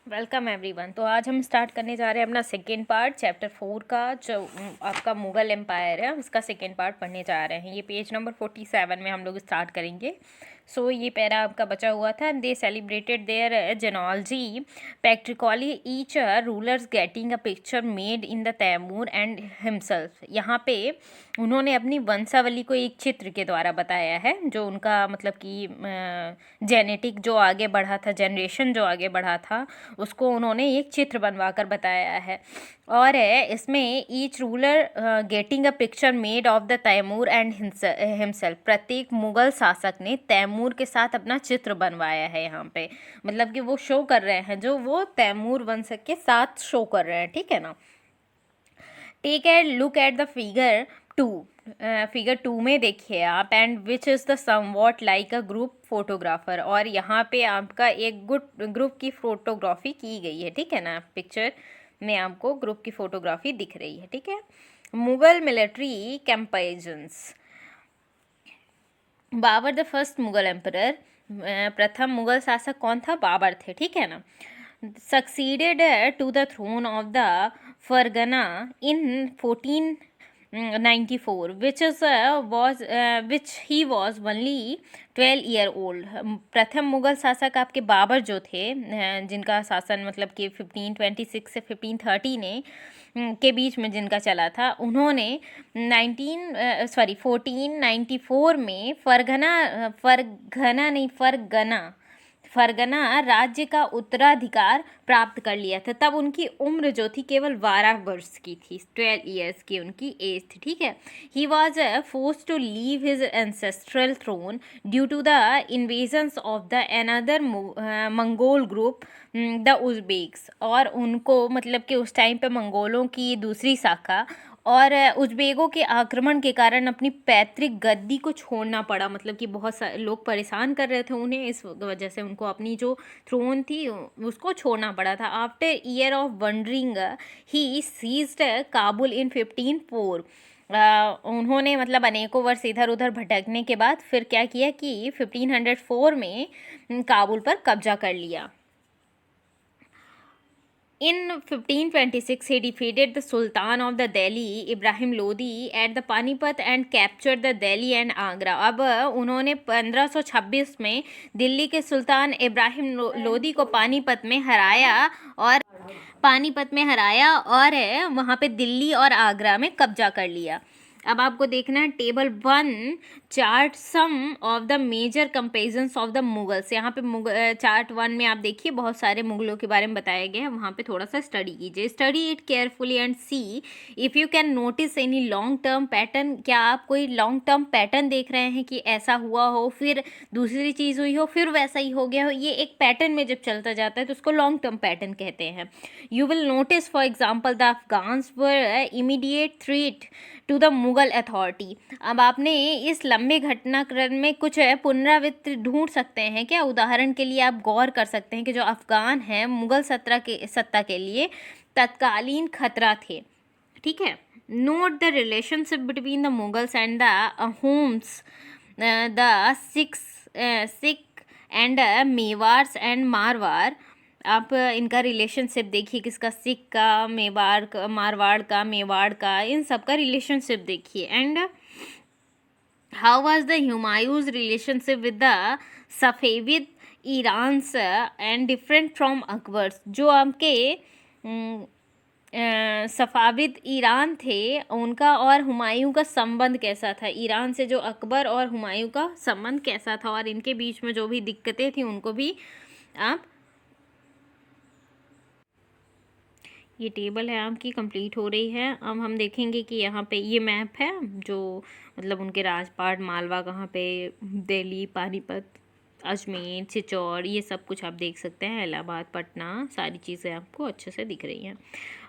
Welcome everyone. तो आज हम स्टार्ट करने जा रहे हैं अपना सेकेंड पार्ट चैप्टर 4 का, जो आपका मुगल एम्पायर है उसका सेकेंड पार्ट पढ़ने जा रहे हैं। ये पेज नंबर 47 में हम लोग स्टार्ट करेंगे। ये पैरा आपका बचा हुआ था। दे सेलिब्रेटेड देयर जेनोलॉजी पैट्रिकॉली each rulers getting a picture made in the Taimur and himself. यहाँ पे उन्होंने अपनी वंशावली को एक चित्र के द्वारा बताया है, जो उनका मतलब कि जेनेटिक जो आगे बढ़ा था, जनरेशन जो आगे बढ़ा था, उसको उन्होंने एक चित्र बनवा कर बताया है। और इसमें each ruler getting a picture made of the Taimur and himself. प्रत्येक मुगल शासक ने तैमूर के साथ अपना चित्र बनवाया है। यहाँ पे मतलब कि वो शो कर रहे हैं, जो वो तैमूर वंश के साथ शो कर रहे हैं, ठीक है ना। Take a look at the figure 2। Figure 2 में देखिए आप, and which is the somewhat like a group photographer. और यहाँ पे आपका एक गुड ग्रुप की फोटोग्राफी की गई है, ठीक है ना। पिक्चर में आपको ग्रुप की फोटोग्राफी दिख रही है, ठीक है। Mughal military campaigns. Babur the first Mughal emperor, प्रथम मुगल शासक कौन था? बाबर थे, ठीक है ना। Succeeded to the throne of the Ferghana in 1494 which he was only 12 year old। प्रथम मुगल शासक आपके बाबर जो थे, जिनका शासन मतलब कि 1526 से 1530 ने के बीच में जिनका चला था, उन्होंने 1494 में फरगना राज्य का उत्तराधिकार प्राप्त कर लिया था। तब उनकी उम्र जो थी केवल 12 वर्ष की थी, 12 ईयर्स की उनकी एज थी, ठीक है। He was forced to leave his ancestral throne due to the invasions of the another Mongol group the Uzbeks. और उनको मतलब कि उस टाइम पे मंगोलों की दूसरी शाखा और उज़्बेकों के आक्रमण के कारण अपनी पैतृक गद्दी को छोड़ना पड़ा। मतलब कि बहुत सारे लोग परेशान कर रहे थे उन्हें, इस वजह से उनको अपनी जो थ्रोन थी उसको छोड़ना पड़ा था। After year of wandering he seized Kabul in 1504। उन्होंने मतलब अनेकों वर्ष इधर उधर भटकने के बाद फिर क्या किया कि 1504 में काबुल पर कब्जा कर लिया। In 1526, he defeated the Sultan of the Delhi, Ibrahim Lodi, at the Panipat and captured the Delhi and Agra। अब उन्होंने 1526 में दिल्ली के सुल्तान इब्राहिम लोदी को पानीपत में हराया और वहाँ पे दिल्ली और आगरा में कब्जा कर लिया। अब आपको देखना है table 1 chart some of the major comparisons of the Mughals. यहाँ पे चार्ट 1 में आप देखिए बहुत सारे मुगलों के बारे में बताया गया है, वहाँ पे थोड़ा सा स्टडी कीजिए। Study it carefully and C if you can notice any long term pattern. क्या आप कोई लॉन्ग टर्म पैटर्न देख रहे हैं कि ऐसा हुआ हो, फिर दूसरी चीज़ हुई हो, फिर वैसा ही हो गया हो? ये एक पैटर्न में जब चलता जाता है तो उसको लॉन्ग टर्म पैटर्न कहते हैं। You will notice for example the Afghans were immediate threat to the Mughal authority. अब आपने इस लंबे घटनाक्रम में कुछ पुनरावृत्ति ढूंढ सकते हैं क्या? उदाहरण के लिए आप गौर कर सकते हैं कि जो अफगान हैं मुगल सत्ता के लिए तत्कालीन खतरा थे, ठीक है। Note the relationship between the Mughals and the Ahoms, the Sikh and Mewars and Marwar. आप इनका रिलेशनशिप देखिए, किसका? सिख का, मारवाड़ का, मेवाड़ का, इन सब का रिलेशनशिप देखिए। And how was the Humayun's relationship with the Safavid Irans and different from Akbar's. जो आपके सफाविद ईरान थे उनका और हुमायूं का संबंध कैसा था? ईरान से जो अकबर और हुमायूं का संबंध कैसा था, और इनके बीच में जो भी दिक्कतें थी उनको भी आप, ये टेबल है आपकी कंप्लीट हो रही है। अब हम देखेंगे कि यहाँ पे ये मैप है, जो मतलब उनके राजपाट, मालवा कहाँ पे, दिल्ली, पानीपत, अजमेर, चित्तौड़, ये सब कुछ आप देख सकते हैं। इलाहाबाद, पटना, सारी चीज़ें आपको अच्छे से दिख रही हैं।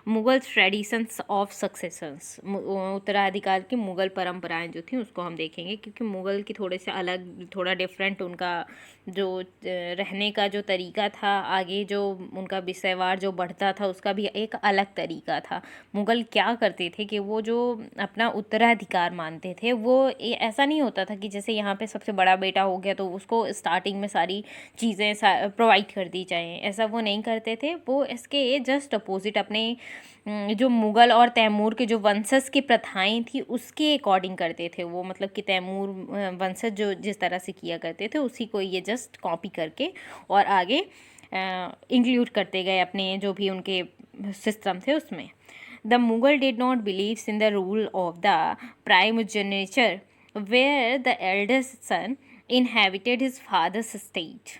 मुगल ट्रेडिशंस ऑफ सक्सेशंस, उत्तराधिकार की मुगल परंपराएं जो थी उसको हम देखेंगे, क्योंकि मुगल की थोड़े से अलग, थोड़ा डिफरेंट उनका जो रहने का जो तरीका था, आगे जो उनका विषयवार जो बढ़ता था उसका भी एक अलग तरीका था। मुगल क्या करते थे कि वो जो अपना उत्तराधिकार मानते थे, वो ऐसा नहीं होता था कि जैसे यहाँ पे सबसे बड़ा बेटा हो गया तो उसको स्टार्टिंग में सारी चीज़ें प्रोवाइड कर दी जाएं, ऐसा वो नहीं करते थे। वो इसके जस्ट अपोजिट अपने जो मुग़ल और तैमूर के जो वंशज की प्रथाएं थी उसके अकॉर्डिंग करते थे वो, मतलब कि तैमूर वंशज जो जिस तरह से किया करते थे उसी को ये जस्ट कॉपी करके और आगे इंक्लूड करते गए अपने जो भी उनके सिस्टम थे उसमें। The Mughal did not believes in the rule of the primogeniture where the eldest son inhabited his father's state.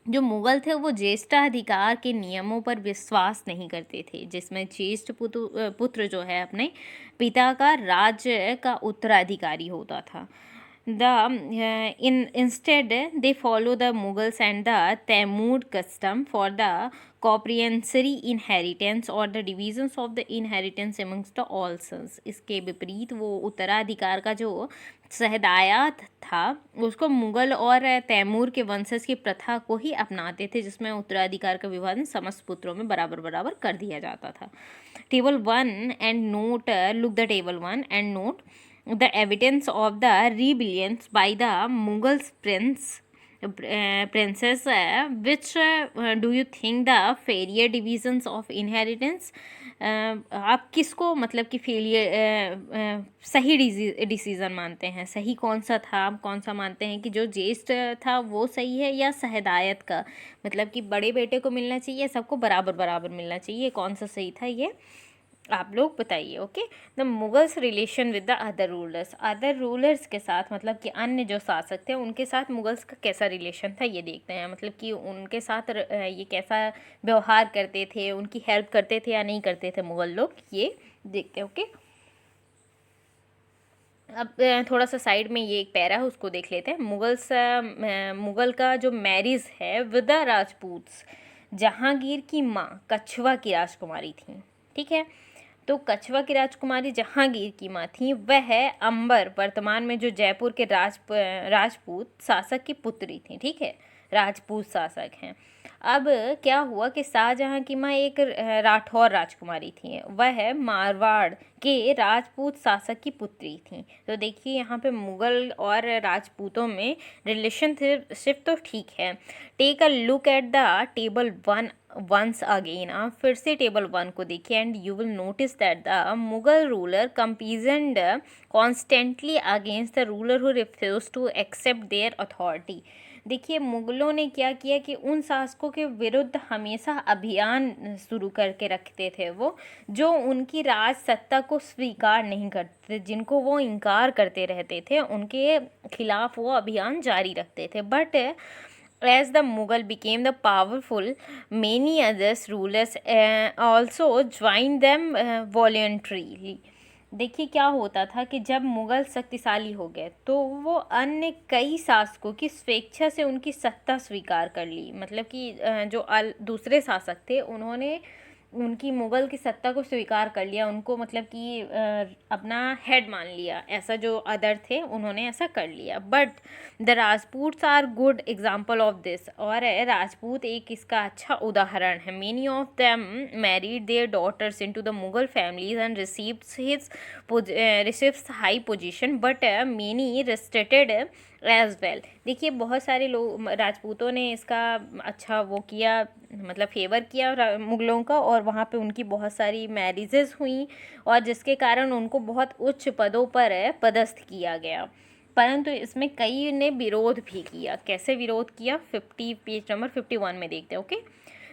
जो मुगल थे वो ज्येष्ठाधिकार के नियमों पर विश्वास नहीं करते थे, जिसमें ज्येष्ठ पुत्र जो है अपने पिता का राज्य का उत्तराधिकारी होता था। Instead they follow the Mughals and the Taimur custom for the compulsory inheritance or the divisions of the inheritance amongst the all sons। इसके विपरीत वो उत्तराधिकार का जो सहदायत था उसको मुगल और तैमूर के वंशज की प्रथा को ही अपनाते थे, जिसमें उत्तराधिकार का विभाजन समस्त पुत्रों में बराबर बराबर कर दिया जाता था। Table 1 and note, look the table 1 and note the evidence of the rebellions by the Mughal princess, which do you think the fairer divisions of inheritance? आप किसको मतलब कि फेलियर सही डिसीज़न मानते हैं? सही कौन सा था? आप कौन सा मानते हैं कि जो ज्येष्ठ था वो सही है, या सहदायत का मतलब कि बड़े बेटे को मिलना चाहिए, सबको बराबर बराबर मिलना चाहिए, कौन सा सही था ये आप लोग बताइए। Okay. The Mughals relation with the other rulers के साथ, मतलब कि अन्य जो शासक थे उनके साथ मुगल्स का कैसा रिलेशन था ये देखते हैं, मतलब कि उनके साथ ये कैसा व्यवहार करते थे, उनकी हेल्प करते थे या नहीं करते थे मुगल लोग, ये देखते हैं। ओके। अब थोड़ा सा साइड में ये एक पैरा है उसको देख लेते हैं। मुगल का जो मैरिज है विद द राजपूत्स, जहांगीर की माँ कछवा की राजकुमारी थी, ठीक है। तो कछवा की राजकुमारी जहांगीर की माँ थी, वह अंबर वर्तमान में जो जयपुर के राजपूत शासक की पुत्री थी, ठीक है, राजपूत शासक हैं। अब क्या हुआ कि शाहजहां की माँ एक राठौर राजकुमारी थी, वह मारवाड़ के राजपूत शासक की पुत्री थी। तो देखिए यहाँ पे मुगल और राजपूतों में रिलेशनशिप तो ठीक है। Take a look at the table 1 once again. आप फिर से टेबल 1 को देखिए and you will notice that the Mughal ruler campaigned constantly against the ruler who refuse to accept their authority. देखिए मुगलों ने क्या किया कि उन शासकों के विरुद्ध हमेशा अभियान शुरू करके रखते थे वो, जो उनकी राज सत्ता को स्वीकार नहीं करते, जिनको वो इनकार करते रहते थे, उनके खिलाफ वो अभियान जारी रखते थे। But as the Mughal became the powerful, many others rulers also joined them voluntarily। देखिए क्या होता था कि जब मुग़ल शक्तिशाली हो गए तो वो अन्य कई शासकों की स्वेच्छा से उनकी सत्ता स्वीकार कर ली, मतलब कि जो दूसरे शासक थे उन्होंने उनकी मुग़ल की सत्ता को स्वीकार कर लिया, उनको मतलब कि अपना हेड मान लिया, ऐसा जो अदर थे उन्होंने ऐसा कर लिया। But the Rajputs are good example of this, और राजपूत एक इसका अच्छा उदाहरण है। Many of them married their daughters into the Mughal families and receives high position, but many restricted as well. देखिए बहुत सारे लोग राजपूतों ने इसका अच्छा वो किया, मतलब फेवर किया मुगलों का, और वहाँ पे उनकी बहुत सारी मैरिजेस हुई और जिसके कारण उनको बहुत उच्च पदों पर पदस्थ किया गया। परंतु इसमें कई ने विरोध भी किया। कैसे विरोध किया? पेज नंबर 51 में देखते हैं। Okay.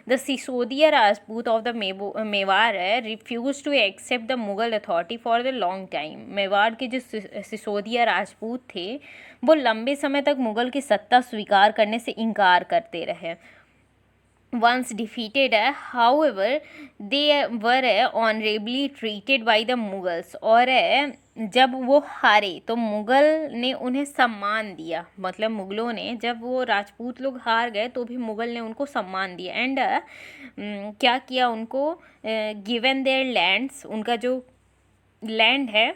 The Sisodia Rajput of the Mewar refused to accept the Mughal authority for a long time। Mewar के जो सिसोदिया राजपूत थे वो लंबे समय तक मुगल की सत्ता स्वीकार करने से इनकार करते रहे। Once defeated, however, they were honorably treated by the Mughals, और जब वो हारे तो मुगल ने उन्हें सम्मान दिया, मतलब मुगलों ने जब वो राजपूत लोग हार गए तो भी मुगल ने उनको सम्मान दिया। एंड क्या किया उनको, गिवन देयर लैंड्स, उनका जो लैंड है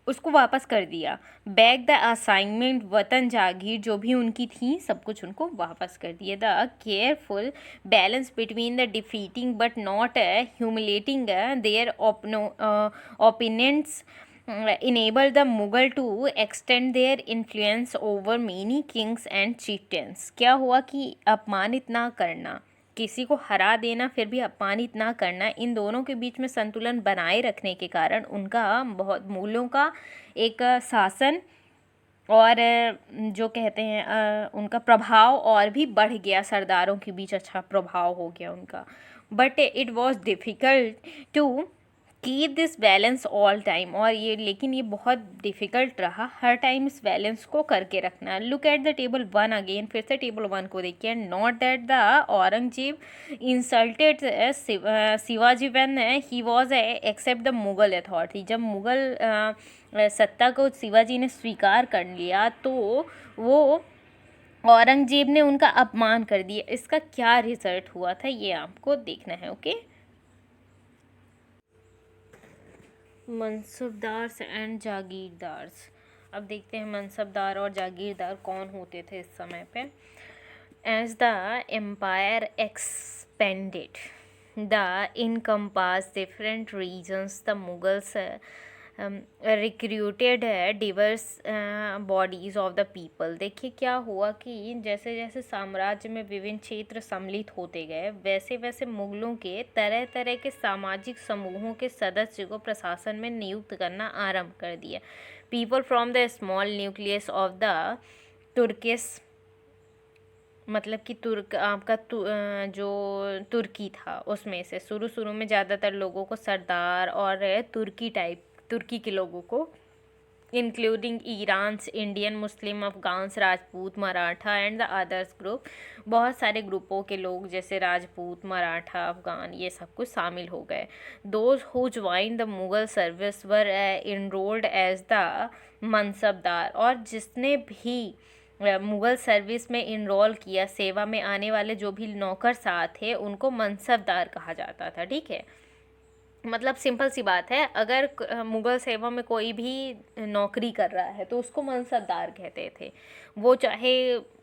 उसको वापस कर दिया। बैक द असाइनमेंट, वतन जागीर जो भी उनकी थी सब कुछ उनको वापस कर दिया। The careful balance between the defeating but not humiliating their opponents enable the Mughal to extend their influence over many kings and chieftains। क्या हुआ कि अपमानित ना करना, किसी को हरा देना फिर भी अपमानित ना करना, इन दोनों के बीच में संतुलन बनाए रखने के कारण उनका बहुत मूल्यों का एक शासन और जो कहते हैं उनका प्रभाव और भी बढ़ गया, सरदारों के बीच अच्छा प्रभाव हो गया उनका। But it was difficult to keep this balance all time, और ये लेकिन ये बहुत डिफ़िकल्ट रहा हर टाइम इस बैलेंस को करके रखना। Look at the table 1 again, फिर से टेबल 1 को देखिए। Not that the Aurangzeb insulted Shivaji when he was except the Mughal authority, जब मुगल सत्ता को शिवाजी ने स्वीकार कर लिया तो वो औरंगजेब ने उनका अपमान कर दिया। इसका क्या रिजल्ट हुआ था ये आपको देखना है। Okay, mansabdars and jagirdars. अब देखते हैं मनसबदार और जागीरदार कौन होते थे इस समय पे। As the empire expanded the encompass different regions, the Mughals recruited diverse bodies of the people. देखिए क्या हुआ कि जैसे जैसे साम्राज्य में विभिन्न क्षेत्र सम्मिलित होते गए वैसे वैसे मुगलों के तरह तरह के सामाजिक समूहों के सदस्य को प्रशासन में नियुक्त करना आरंभ कर दिया। People from the small nucleus of the Turkish, मतलब कि आपका जो तुर्की था उसमें से शुरू शुरू में ज़्यादातर लोगों को सरदार और तुर्की के लोगों को, including Iran's, Indian Muslim, Afghans, Rajput, Maratha and the others group, बहुत सारे ग्रुपों के लोग जैसे राजपूत, मराठा, अफगान ये सब कुछ शामिल हो गए। Those who join the Mughal service were enrolled as the mansabdar, और जिसने भी मुगल सर्विस में इनरोल किया, सेवा में आने वाले जो भी नौकर साथ थे उनको मनसबदार कहा जाता था। ठीक है, मतलब सिंपल सी बात है, अगर मुगल सेवा में कोई भी नौकरी कर रहा है तो उसको मनसबदार कहते थे। वो चाहे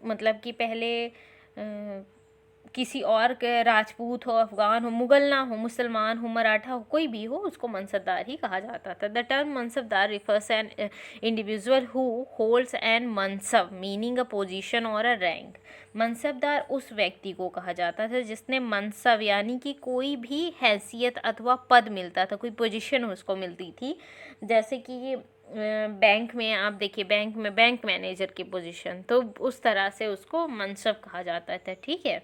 मतलब कि पहले किसी और के राजपूत हो, अफगान हो, मुगल ना हो, मुसलमान हो, मराठा हो, कोई भी हो, उसको मनसबदार ही कहा जाता था। The term mansabdar refers an individual who holds an mansab meaning a position और अ रैंक। मनसबदार उस व्यक्ति को कहा जाता था जिसने मनसब यानी कि कोई भी हैसियत अथवा पद मिलता था, कोई पोजीशन उसको मिलती थी। जैसे कि ये बैंक में आप देखिए, बैंक में बैंक मैनेजर की पोजीशन, तो उस तरह से उसको मनसब कहा जाता था। ठीक है,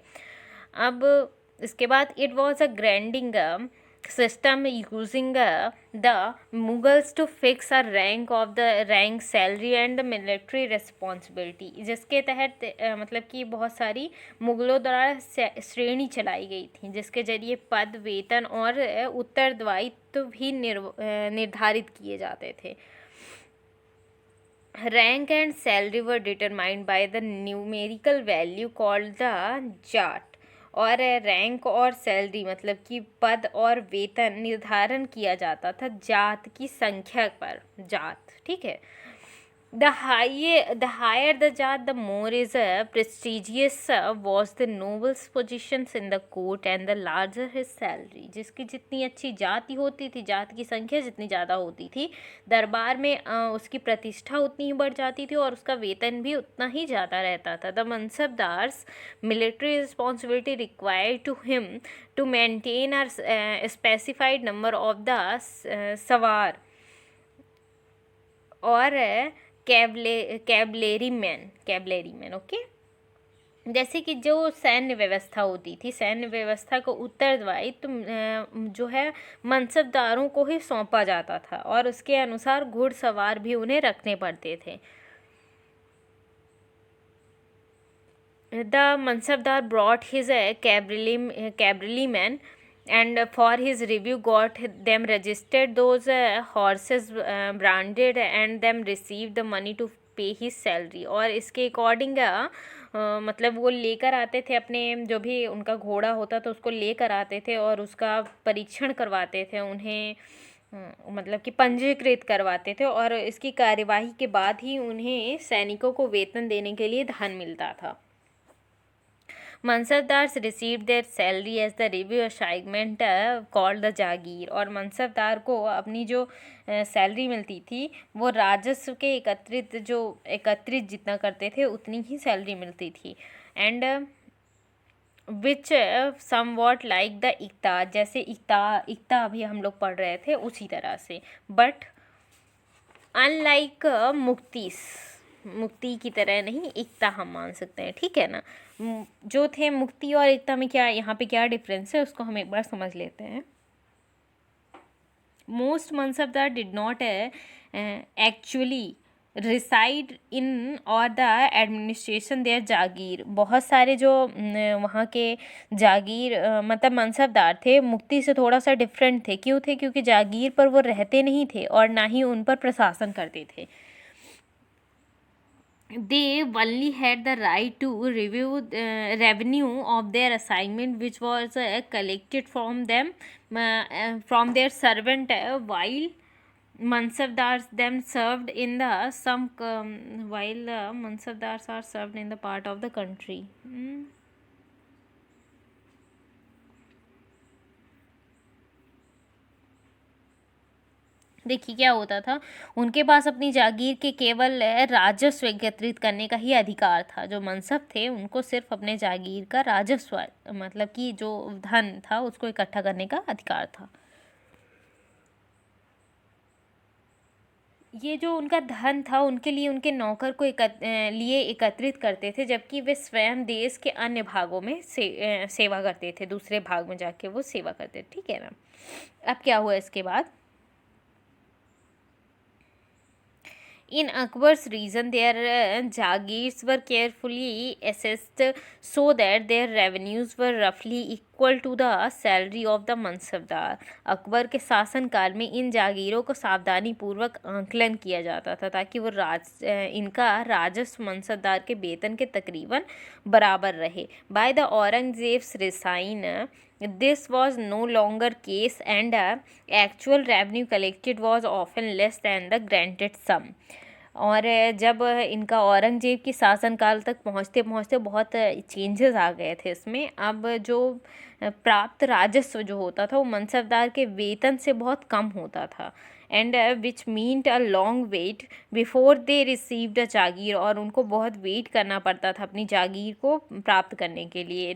अब इसके बाद it was a grading system using the Mughals to fix a rank of the rank, salary and the military responsibility, जिसके तहत मतलब कि बहुत सारी मुगलों द्वारा श्रेणी चलाई गई थी जिसके जरिए पद, वेतन और उत्तरदायित्व भी निर्धारित किए जाते थे। Rank and salary were determined by the numerical value called the Jat, और रैंक और सैलरी मतलब कि पद और वेतन निर्धारण किया जाता था जात की संख्या पर, जात। ठीक है, the higher the जात the more is prestigious was the noble's positions in the court and the larger his salary। जिसकी जितनी अच्छी जाति होती थी, जात की संख्या जितनी ज़्यादा होती थी, दरबार में उसकी प्रतिष्ठा उतनी ही बढ़ जाती थी और उसका वेतन भी उतना ही ज़्यादा रहता था। The mansabdars military responsibility required to him to maintain a specified number of the sawar और कैवलेरी मैन। ओके, जैसे कि जो सैन्य व्यवस्था होती थी, सैन्य व्यवस्था को उत्तरदायित्व जो है मनसबदारों को ही सौंपा जाता था और उसके अनुसार घुड़सवार भी उन्हें रखने पड़ते थे। The mansabdar brought his cavalry man and for his review got them registered those horses branded and them received the money to पे ही सैलरी। और इसके अकॉर्डिंग मतलब वो लेकर आते थे अपने जो भी उनका घोड़ा होता था उसको लेकर आते थे और उसका परीक्षण करवाते थे उन्हें, मतलब कि पंजीकृत करवाते थे और इसकी कार्यवाही के बाद ही उन्हें सैनिकों को वेतन देने के लिए धन मिलता था। Mansabdars receive their salary as the revenue assignment called the jagir. और मनसबदार को अपनी जो सैलरी मिलती थी वो राजस्व के एकत्रित जितना करते थे उतनी ही सैलरी मिलती थी। And which somewhat like the iqta, जैसे इक्ता अभी हम लोग पढ़ रहे थे उसी तरह से, बट अनलाइक मुक्ति की तरह नहीं, एकता हम मान सकते हैं, ठीक है ना। जो थे मुक्ति और एकता में क्या यहाँ पे क्या डिफरेंस है उसको हम एक बार समझ लेते हैं। Most mansabdar did not actually reside in और द एडमिनिस्ट्रेशन देयर जागीर। बहुत सारे जो वहाँ के जागीर मतलब मनसबदार थे मुक्ति से थोड़ा सा डिफरेंट थे। क्यों थे? क्योंकि जागीर पर वो रहते नहीं थे और ना ही उन पर प्रशासन करते थे। They only had the right to review revenue of their assignment which was collected from them from their servant while Mansabdars them served in the while the Mansabdars are served in the part of the country. देखिए क्या होता था, उनके पास अपनी जागीर के केवल राजस्व एकत्रित करने का ही अधिकार था। जो मनसब थे उनको सिर्फ अपने जागीर का राजस्व मतलब कि जो धन था उसको इकट्ठा करने का अधिकार था। ये जो उनका धन था उनके लिए उनके नौकर को लिए एकत्रित करते थे, जबकि वे स्वयं देश के अन्य भागों में सेवा करते थे, दूसरे भाग में जाके वो सेवा करते थे, ठीक है ना। अब क्या हुआ इसके बाद, in Akbar's region, their jagirs were carefully assessed so that their revenues were roughly equal to the salary of the mansabdar. Akbar के शासनकाल में इन जागीरों को सावधानी पूर्वक आंकलन किया जाता था ताकि वो इनका राजस्व मनसबदार के वेतन के तकरीबन बराबर रहे। By the Aurangzeb's resign, this was no longer case and actual revenue collected was often less than the granted sum. और जब इनका औरंगजेब की शासनकाल तक पहुँचते पहुँचते बहुत चेंजेस आ गए थे इसमें। अब जो प्राप्त राजस्व जो होता था वो मनसबदार के वेतन से बहुत कम होता था। And which meant a long wait before they received a jagir, और उनको बहुत वेट करना पड़ता था अपनी जागीर को प्राप्त करने के लिए।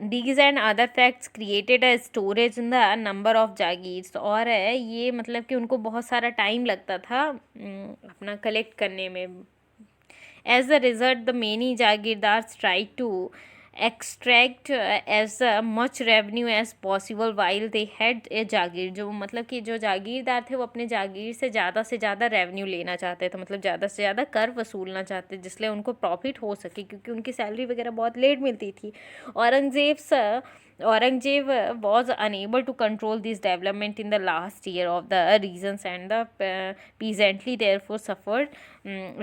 These and other facts created a storage in the number of jagirs. और ये मतलब कि उनको बहुत सारा टाइम लगता था अपना कलेक्ट करने में। As a result, the many जागीरदार्स tried to extract as much revenue as possible while they had a जागीर। जो मतलब कि जो जागीरदार थे वो अपने जागीर से ज़्यादा रेवेन्यू लेना चाहते थे, मतलब ज़्यादा से ज़्यादा कर वसूलना चाहते, जिससे उनको प्रॉफिट हो सके, क्योंकि उनकी सैलरी वगैरह बहुत लेट मिलती थी। Aurangzeb was unable to control this development in the last year of the reasons and the peasantry therefore suffered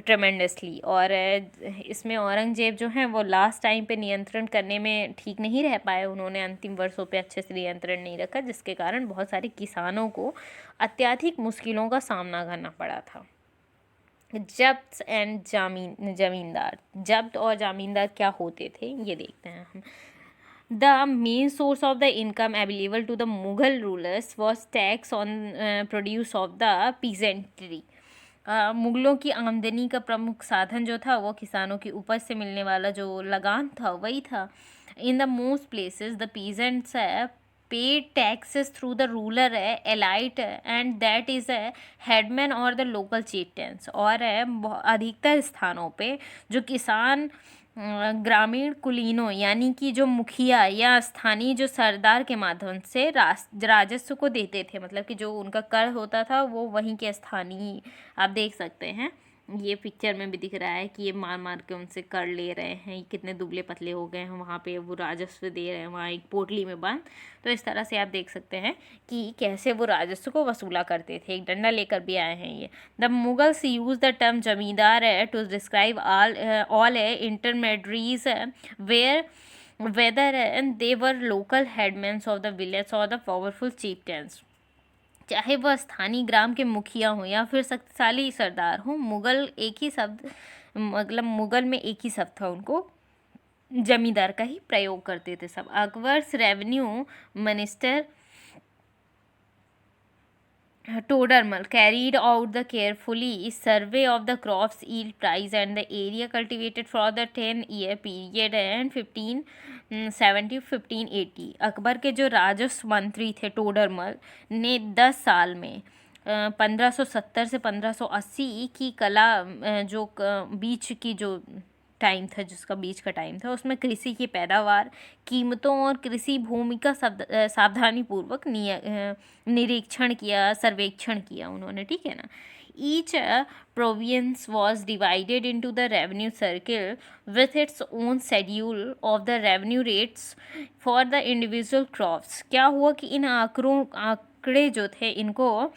tremendously। और इसमें औरंगजेब जो हैं वो लास्ट टाइम पे नियंत्रण करने में ठीक नहीं रह पाए, उन्होंने अंतिम वर्षों पे अच्छे से नियंत्रण नहीं रखा, जिसके कारण बहुत सारे किसानों को अत्यधिक मुश्किलों का सामना करना पड़ा था। जब्त एंड जमींदार। जब्त और जामींदार क्या होते थे ये देखते हैं हम। The main source of the income available to the Mughal rulers was tax on produce of the peasantry। मुगलों की आमदनी का प्रमुख साधन जो था वो किसानों की उपज से मिलने वाला जो लगान था वही था। In the most places the peasants paid taxes through the ruler elite and that is a headman or the local chieftains। और अधिकतर स्थानों पे जो किसान ग्रामीण कुलीनों यानी कि जो मुखिया या स्थानीय जो सरदार के माध्यम से राजस्व को देते थे, मतलब कि जो उनका कर होता था वो वहीं के स्थानीय आप देख सकते हैं ये पिक्चर में भी दिख रहा है कि ये मार मार के उनसे कर ले रहे हैं, ये कितने दुबले पतले हो गए हैं, वहाँ पे वो राजस्व दे रहे हैं वहाँ एक पोटली में बंद। तो इस तरह से आप देख सकते हैं कि कैसे वो राजस्व को वसूला करते थे। एक डंडा लेकर भी आए हैं ये। The Mughals use the term zamindar to describe all intermediaries where whether they were local headmen of the village or the powerful chieftains, चाहे वह स्थानीय ग्राम के मुखिया हों या फिर शक्तिशाली सरदार हों। मुगल एक ही शब्द, मतलब मुगल में एक ही शब्द था, उनको जमींदार का ही प्रयोग करते थे सब। Akbar's revenue minister Todermal carried out the carefully survey of the crops yield price and the area cultivated for the 10-year period and 1570-1580। Akbar के जो राजस्व मंत्री थे टोडरमल ने 10 साल में 1570 से 1580 की कला जो बीच की जो टाइम था, जिसका बीच का टाइम था, उसमें कृषि की पैदावार, कीमतों और कृषि भूमि का सावधानी पूर्वक निरीक्षण किया, सर्वेक्षण किया उन्होंने, ठीक है ना। Each province was divided into the revenue circle with its own schedule of the revenue rates for the individual crops. क्या हुआ कि इन आंकड़े जो थे, इनको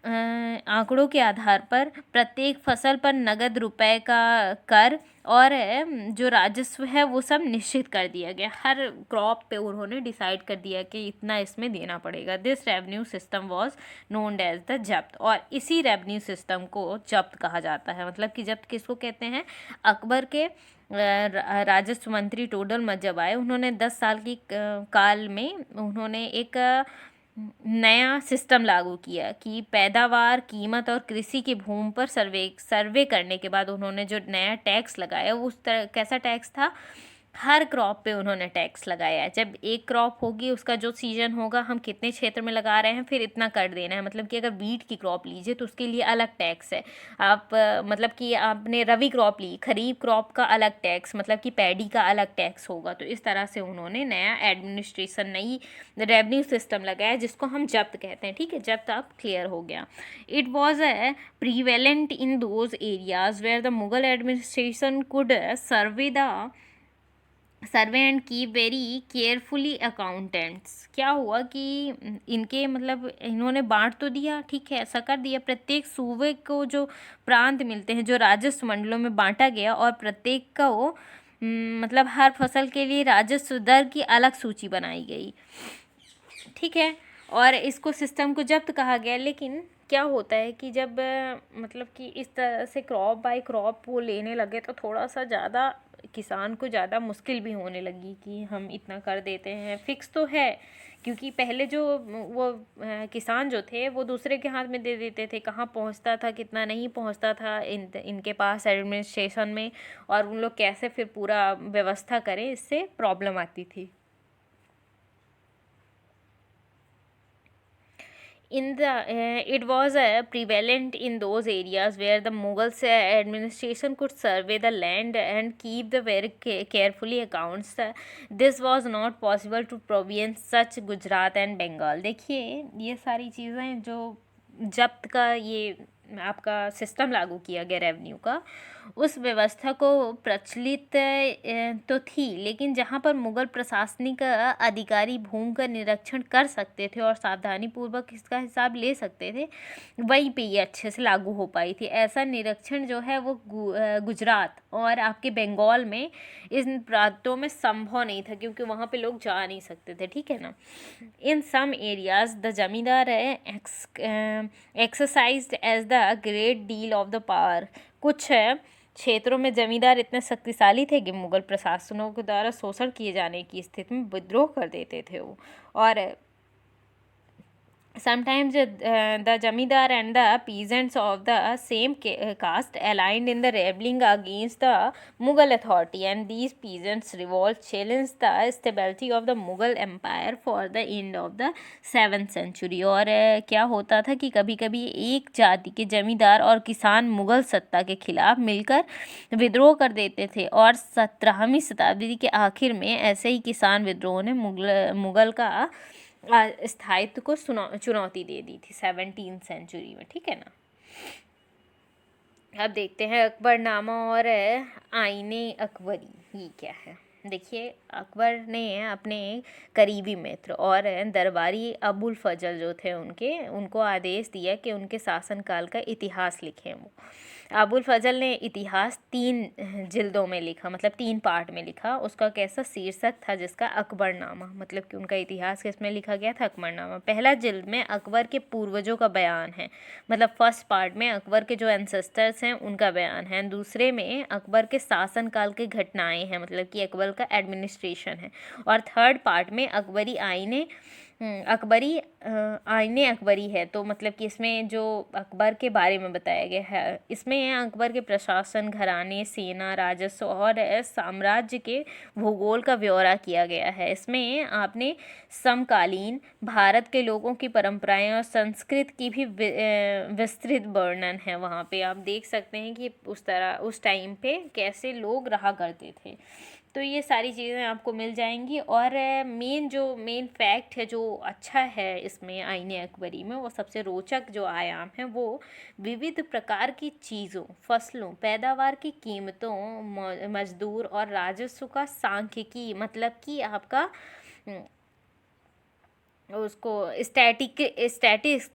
आंकड़ों के आधार पर प्रत्येक फसल पर नगद रुपए का कर और जो राजस्व है वो सब निश्चित कर दिया गया। हर क्रॉप पे उन्होंने डिसाइड कर दिया कि इतना इसमें देना पड़ेगा। This revenue system was known as the zabt, और इसी रेवेन्यू सिस्टम को जब्त कहा जाता है। मतलब कि जब्त किसको कहते हैं? अकबर के राजस्व मंत्री टोडरमल जब आए, उन्होंने 10 साल की काल में उन्होंने एक नया सिस्टम लागू किया कि पैदावार, कीमत और कृषि की भूमि पर सर्वे करने के बाद उन्होंने जो नया टैक्स लगाया, वो उस तरह कैसा टैक्स था? हर क्रॉप पे उन्होंने टैक्स लगाया है। जब एक क्रॉप होगी, उसका जो सीजन होगा, हम कितने क्षेत्र में लगा रहे हैं, फिर इतना कर देना है। मतलब कि अगर वीट की क्रॉप लीजिए तो उसके लिए अलग टैक्स है। आप मतलब कि आपने रबी क्रॉप ली, खरीफ क्रॉप का अलग टैक्स, मतलब कि पैडी का अलग टैक्स होगा। तो इस तरह से उन्होंने नया एडमिनिस्ट्रेशन, नई रेवेन्यू सिस्टम लगाया, जिसको हम जब्त कहते हैं, ठीक है। जब्त अब क्लियर हो गया। It was prevalent in those areas where the Mughal administration could survey and की वेरी केयरफुली अकाउंटेंट्स। क्या हुआ कि इनके मतलब इन्होंने बांट तो दिया, ठीक है, ऐसा कर दिया। प्रत्येक सूबे को जो प्रांत मिलते हैं, जो राजस्व मंडलों में बांटा गया, और प्रत्येक को मतलब हर फसल के लिए राजस्व दर की अलग सूची बनाई गई, ठीक है। और इसको सिस्टम को जब्त कहा गया। लेकिन क्या होता है कि जब मतलब कि इस तरह से क्रॉप बाय क्रॉप वो लेने लगे, तो थोड़ा सा ज़्यादा किसान को ज़्यादा मुश्किल भी होने लगी कि हम इतना कर देते हैं। फिक्स तो है, क्योंकि पहले जो वो किसान जो थे वो दूसरे के हाथ में दे देते थे, कहाँ पहुंचता था, कितना नहीं पहुंचता था इनके पास एडमिनिस्ट्रेशन में, और उन लोग कैसे फिर पूरा व्यवस्था करें, इससे प्रॉब्लम आती थी। It was prevalent in those areas where the Mughals administration could survey the land and keep the very carefully accounts. This was not possible to province such Gujarat and Bengal। देखिए, ये सारी चीज़ें जो जब्त का ये आपका सिस्टम लागू किया गया रेवेन्यू का, उस व्यवस्था को प्रचलित तो थी, लेकिन जहाँ पर मुगल प्रशासनिक अधिकारी भूमि का निरीक्षण कर सकते थे और सावधानी पूर्वक इसका हिसाब ले सकते थे, वहीं पे ये अच्छे से लागू हो पाई थी। ऐसा निरीक्षण जो है वो गुजरात और आपके बंगाल में इन प्रांतों में संभव नहीं था, क्योंकि वहाँ पे लोग जा नहीं सकते थे, ठीक है ना। In some areas the zamindar exercised as the great deal of the power. कुछ क्षेत्रों में जमींदार इतने शक्तिशाली थे कि मुगल प्रशासनों के द्वारा शोषण किए जाने की स्थिति में विद्रोह कर देते थे वो। और sometimes the jamidar and the peasants of the same caste aligned in the rebelling against the Mughal authority, and these peasants revolt challenged the stability of the Mughal empire for the end of the 7th century। और क्या होता था कि कभी कभी एक जाति के जमींदार और किसान मुगल सत्ता के खिलाफ मिलकर विद्रोह कर देते थे, और 17वीं शताब्दी के आखिर में ऐसे ही किसान विद्रोह ने मुगल का स्थायित्व को चुनौती दे दी थी 17th सेंचुरी में, ठीक है ना। अब देखते हैं अकबरनामा और आईने अकबरी ये क्या है। देखिए, अकबर ने अपने करीबी मित्र और दरबारी अबुल फजल जो थे उनको आदेश दिया कि उनके शासनकाल का इतिहास लिखें वो। अबुल फजल ने इतिहास 3 जिल्दों में लिखा, मतलब 3 पार्ट में लिखा। उसका कैसा शीर्षक था जिसका अकबरनामा, मतलब कि उनका इतिहास किसमें लिखा गया था, अकबरनामा। पहला जिल्द में अकबर के पूर्वजों का बयान है, मतलब फर्स्ट पार्ट में अकबर के जो एंसेस्टर्स हैं उनका बयान है। दूसरे में अकबर के शासनकाल की घटनाएं हैं, मतलब कि अकबर का एडमिनिस्ट्रेशन है। और थर्ड पार्ट में अकबरी आईने आईने अकबरी है, तो मतलब कि इसमें जो अकबर के बारे में बताया गया है, इसमें अकबर के प्रशासन, घराने, सेना, राजस्व और साम्राज्य के भूगोल का ब्यौरा किया गया है। इसमें आपने समकालीन भारत के लोगों की परंपराएं और संस्कृत की भी विस्तृत वर्णन है। वहाँ पे आप देख सकते हैं कि उस टाइम पे कैसे लोग रहा करते थे। तो ये सारी चीज़ें आपको मिल जाएंगी। और मेन फैक्ट है जो अच्छा है इसमें आईने अकबरी में, वो सबसे रोचक जो आयाम है वो विविध प्रकार की चीज़ों, फसलों, पैदावार की कीमतों, मजदूर और राजस्व का सांख्यिकी, मतलब कि आपका उसको स्टैटिक स्टैटिक्स